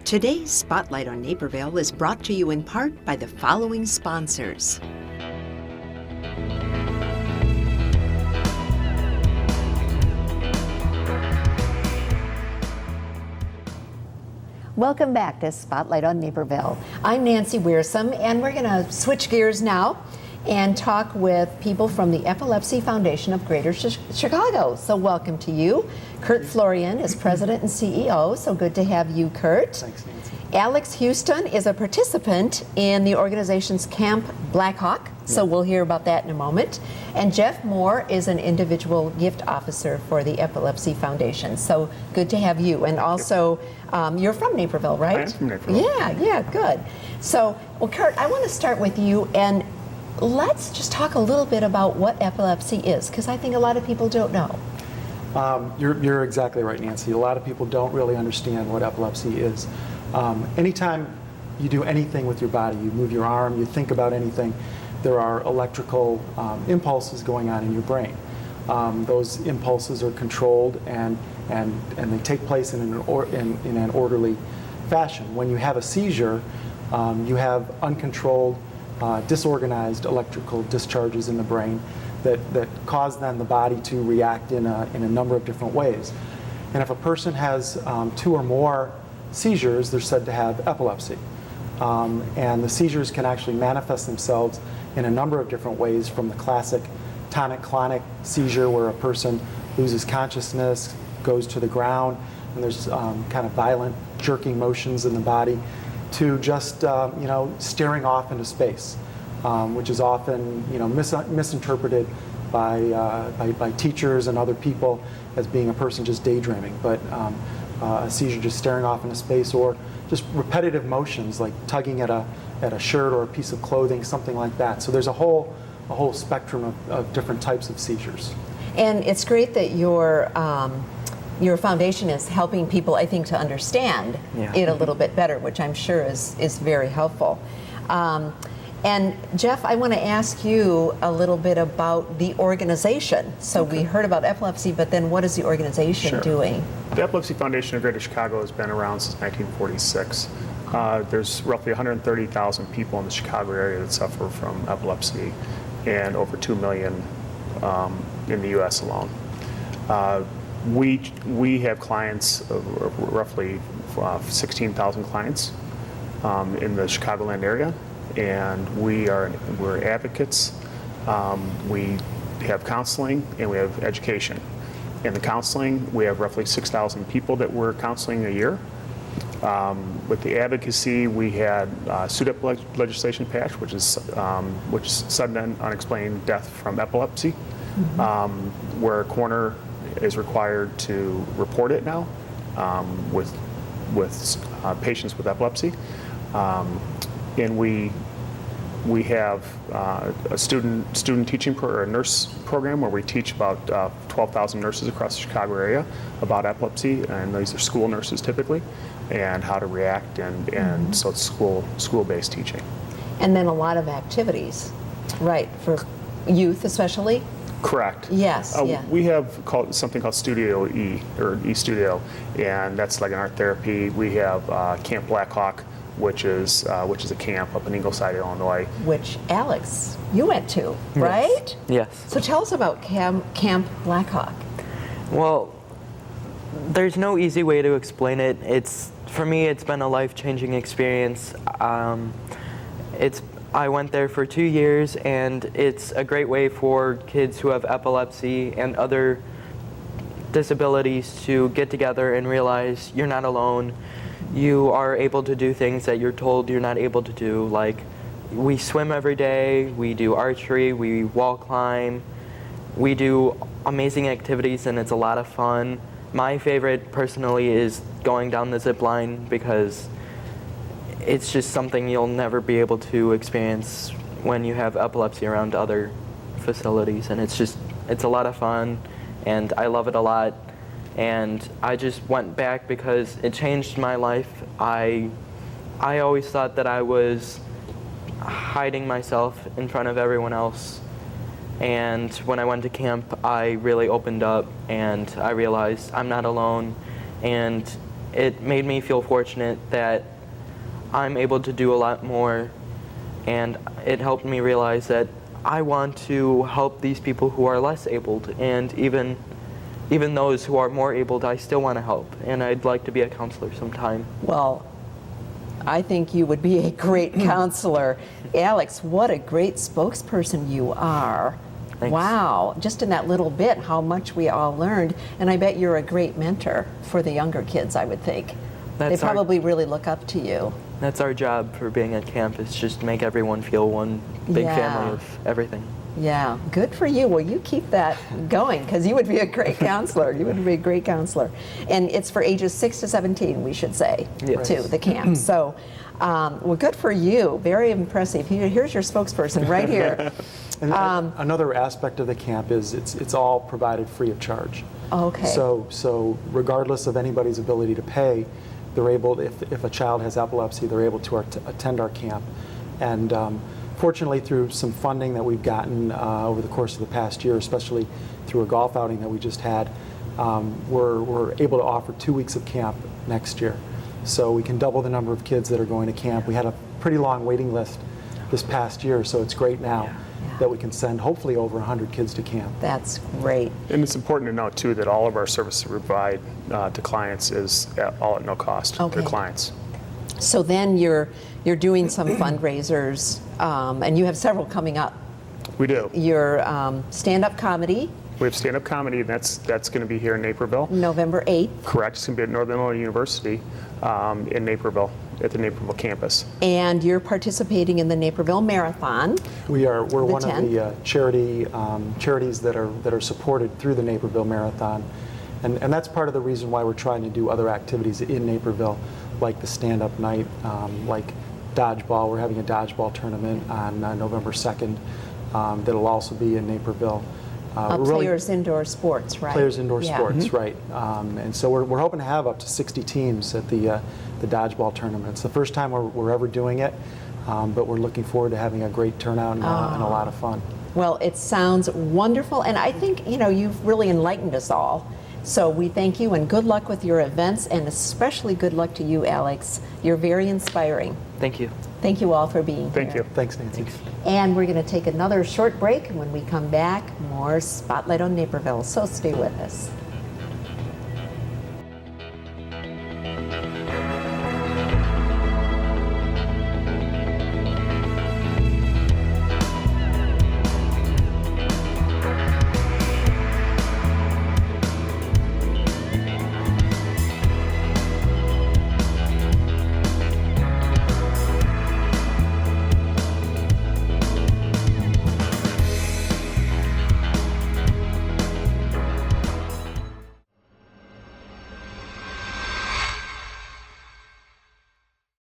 Today's Spotlight on Naperville is brought to you in part by the following sponsors. Welcome back to Spotlight on Naperville. I'm Nancy Wearsome, and we're going to switch gears now and talk with people from the Epilepsy Foundation of Greater Chicago. So welcome to you. Kurt Florian is president and CEO, so good to have you, Kurt. Thanks, Nancy. Alex Houston is a participant in the organization's Camp Blackhawk, so we'll hear about that in a moment. And Jeff Moore is an individual gift officer for the Epilepsy Foundation. So good to have you. And also, you're from Naperville, right? I am from Naperville. Yeah, good. So, well, Kurt, I want to start with you, and let's just talk a little bit about what epilepsy is, because I think a lot of people don't know. You're exactly right, Nancy. A lot of people don't really understand what epilepsy is. Anytime you do anything with your body, you move your arm, you think about anything, there are electrical impulses going on in your brain. Those impulses are controlled and they take place in an orderly fashion. When you have a seizure, you have uncontrolled, disorganized electrical discharges in the brain that cause then the body to react in a number of different ways. And if a person has 2 or more seizures, they're said to have epilepsy. And the seizures can actually manifest themselves in a number of different ways, from the classic tonic-clonic seizure where a person loses consciousness, goes to the ground, and there's kind of violent jerking motions in the body, to just staring off into space, which is often misinterpreted by teachers and other people as being a person just daydreaming. But a seizure just staring off into space, or just repetitive motions like tugging at a shirt or a piece of clothing, something like that. So there's a whole spectrum of different types of seizures. And it's great that your foundation is helping people, I think, to understand it a little bit better, which I'm sure is very helpful. And Jeff, I want to ask you a little bit about the organization. So we heard about epilepsy, but then what is the organization doing? The Epilepsy Foundation of Greater Chicago has been around since 1946. There's roughly 130,000 people in the Chicago area that suffer from epilepsy, and over 2 million in the U.S. alone. We have clients, roughly 16,000 clients in the Chicagoland area, and we're advocates. We have counseling and we have education. In the counseling, we have roughly 6,000 people that we're counseling a year. With the advocacy, we had SUDEP legislation passed, which is sudden and unexplained death from epilepsy, where a coroner is required to report it now with patients with epilepsy. And we have a student teaching or a nurse program where we teach about 12,000 nurses across the Chicago area about epilepsy, and these are school nurses typically, and how to react, and so it's school-based teaching. And then a lot of activities, right, for youth especially? Correct. Yes. We have something called Studio E, or E-Studio, and that's like an art therapy. We have Camp Blackhawk, which is a camp up in Ingleside, Illinois. Which, Alex, you went to, right? Yes. So tell us about Camp Blackhawk. Well, there's no easy way to explain it. For me, it's been a life-changing experience. I went there for 2 years, and it's a great way for kids who have epilepsy and other disabilities to get together and realize you're not alone. You are able to do things that you're told you're not able to do. Like, we swim every day, we do archery, we wall climb, we do amazing activities, and it's a lot of fun. My favorite, personally, is going down the zip line, because it's just something you'll never be able to experience when you have epilepsy around other facilities, and it's a lot of fun, and I love it a lot. And I just went back because it changed my life. I always thought that I was hiding myself in front of everyone else. And when I went to camp, I really opened up, and I realized I'm not alone. And it made me feel fortunate that I'm able to do a lot more, and it helped me realize that I want to help these people who are less abled, and even those who are more abled, I still want to help, and I'd like to be a counselor sometime. Well, I think you would be a great counselor. Alex, what a great spokesperson you are. Thanks. Wow, just in that little bit, how much we all learned. And I bet you're a great mentor for the younger kids, I would think. They probably really look up to you. That's our job for being at camp, is just make everyone feel one big family of everything. Yeah, good for you. Well, you keep that going, because you would be a great counselor. You would be a great counselor. And it's for ages 6 to 17, we should say, Yes. too, the camp. So, well, good for you. Very impressive. Here's your spokesperson right here. And another aspect of the camp is it's all provided free of charge. Okay. So regardless of anybody's ability to pay, they're able, if a child has epilepsy, they're able to attend our camp. And fortunately, through some funding that we've gotten over the course of the past year, especially through a golf outing that we just had, we're able to offer 2 weeks of camp next year. So we can double the number of kids that are going to camp. We had a pretty long waiting list this past year, so it's great now that we can send hopefully over 100 kids to camp. That's great. And it's important to note, too, that all of our services we provide to clients is all at no cost to clients. So then you're doing some fundraisers, and you have several coming up. We do. Your stand-up comedy. We have stand-up comedy, and that's going to be here in Naperville. November 8th. Correct. It's going to be at Northern Illinois University in Naperville, at the Naperville campus. And you're participating in the Naperville Marathon. We're one 10th. of the charities that are supported through the Naperville Marathon. And that's part of the reason why we're trying to do other activities in Naperville, like the stand-up night, like dodgeball. We're having a dodgeball tournament on November 2nd that'll also be in Naperville. Players Indoor Sports, right? Players Indoor Sports, right. And so we're hoping to have up to 60 teams at the dodgeball tournament. It's the first time we're ever doing it, but we're looking forward to having a great turnout and a lot of fun. Well, it sounds wonderful, and I think, you've really enlightened us all. So we thank you, and good luck with your events, and especially good luck to you, Alex. You're very inspiring. Thank you. Thank you all for being here. Thank you. Thanks, Nancy. Thanks. And we're going to take another short break, and when we come back, more Spotlight on Naperville. So stay with us.